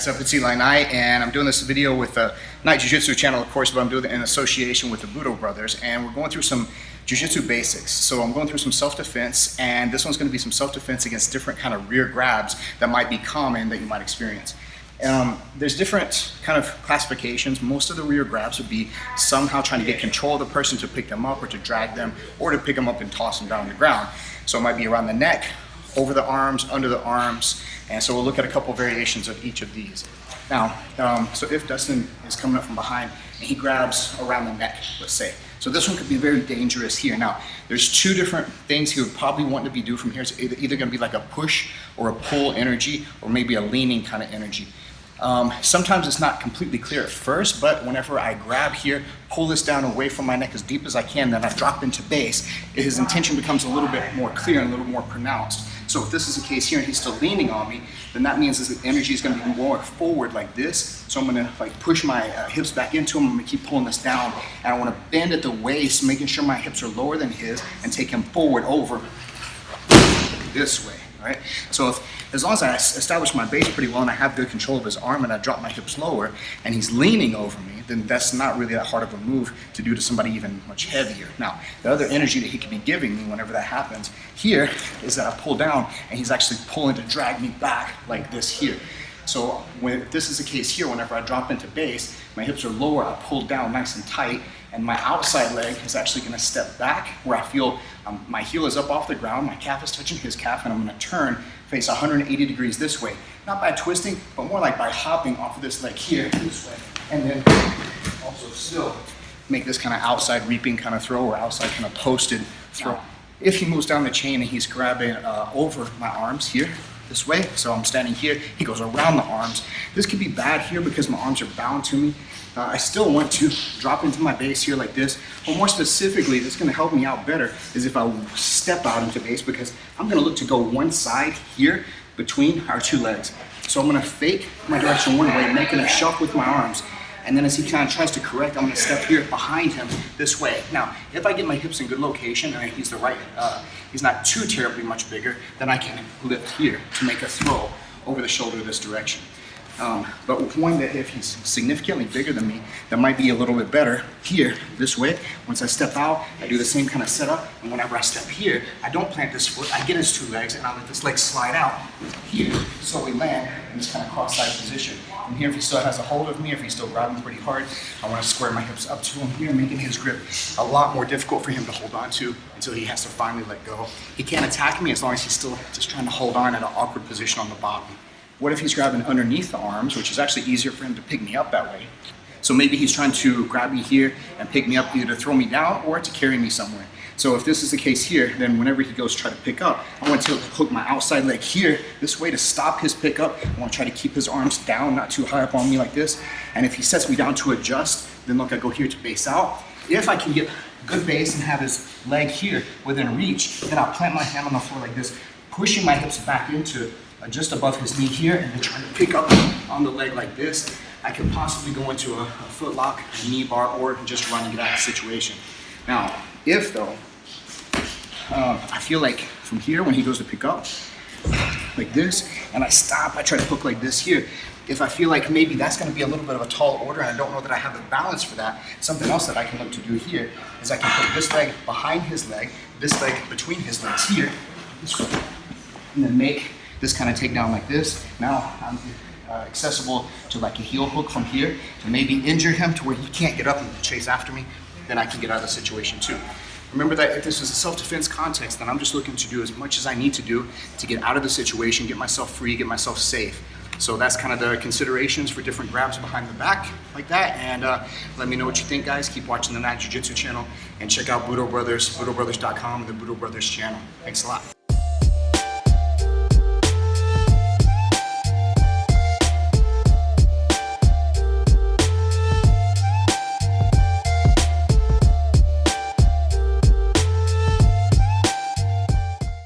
What's up? It's Eli Knight, and I'm doing this video with the Knight Jiu-Jitsu channel, of course, but I'm doing it in association with the Budo brothers, and we're going through some Jiu-Jitsu basics. So I'm going through some self-defense, and this one's going to be some self-defense against different kind of rear grabs that might be common that you might experience. There's different kind of classifications. Most of the rear grabs would be somehow trying to get control of the person to pick them up or to drag them or to pick them up and toss them down on the ground. So it might be around the neck, over the arms, under the arms, and so we'll look at a couple variations of each of these. Now, so if Dustin is coming up from behind and he grabs around the neck, let's say, so this one could be very dangerous here. Now, there's two different things he would probably want to be do from here. It's either going to be like a push or a pull energy, or maybe a leaning kind of energy. Sometimes it's not completely clear at first, but whenever I grab here, pull this down away from my neck as deep as I can, then I drop into base, his intention becomes a little bit more clear and a little more pronounced. So if this is the case here and he's still leaning on me, then that means the energy is going to be more forward like this. So I'm going to like push my hips back into him. I'm going to keep pulling this down, and I want to bend at the waist, making sure my hips are lower than his, and take him forward over this way. All right. So as long as I establish my base pretty well and I have good control of his arm and I drop my hips lower and he's leaning over me, then that's not really that hard of a move to do to somebody even much heavier. Now, the other energy that he could be giving me whenever that happens here is that I pull down and he's actually pulling to drag me back like this here. So if this is the case here, whenever I drop into base, my hips are lower, I pull down nice and tight, and my outside leg is actually going to step back where I feel my heel is up off the ground, my calf is touching his calf, and I'm going to turn, face 180 degrees this way. Not by twisting, but more like by hopping off of this leg here, this way. And then also still make this kind of outside reaping kind of throw or outside kind of posted throw. If he moves down the chain and he's grabbing over my arms here, this way, so I'm standing here, he goes around the arms. This could be bad here because my arms are bound to me. I still want to drop into my base here like this, but more specifically, that's going to help me out better is if I step out into base, because I'm going to look to go one side here between our two legs. So I'm going to fake my direction one way, making a shove with my arms. And then as he kind of tries to correct, I'm going to step here behind him this way. Now, if I get my hips in good location and he's he's not too terribly much bigger, then I can lift here to make a throw over the shoulder this direction. But with one that if he's significantly bigger than me, that might be a little bit better here, this way. Once I step out, I do the same kind of setup, and whenever I step here, I don't plant this foot, I get his two legs, and I let this leg slide out here, so we land in this kind of cross-side position. From here, if he still has a hold of me, if he's still grabbing pretty hard, I want to square my hips up to him here, making his grip a lot more difficult for him to hold on to until he has to finally let go. He can't attack me as long as he's still just trying to hold on at an awkward position on the bottom. What if he's grabbing underneath the arms, which is actually easier for him to pick me up that way? So maybe he's trying to grab me here and pick me up, either to throw me down or to carry me somewhere. So if this is the case here, then whenever he goes to try to pick up, I want to hook my outside leg here, this way to stop his pickup. I want to try to keep his arms down, not too high up on me like this. And if he sets me down to adjust, then look, I go here to base out. If I can get good base and have his leg here within reach, then I'll plant my hand on the floor like this, pushing my hips back into just above his knee here, and then trying to pick up on the leg like this. I could possibly go into a foot lock, a knee bar, or just run and get out of the situation. Now, if though, I feel like from here when he goes to pick up, like this, and I stop, I try to hook like this here. If I feel like maybe that's going to be a little bit of a tall order and I don't know that I have the balance for that, something else that I can look to do here is I can put this leg behind his leg, this leg between his legs here, and then make this kind of takedown like this. Now I'm accessible to like a heel hook from here to maybe injure him to where he can't get up and chase after me. Then I can get out of the situation too. Remember that if this is a self-defense context, then I'm just looking to do as much as I need to do to get out of the situation, get myself free, get myself safe. So that's kind of the considerations for different grabs behind the back like that. And let me know what you think, guys. Keep watching the Knight Jiu-Jitsu channel and check out Budo Brothers, budobrothers.com, and the Budo Brothers channel. Thanks a lot.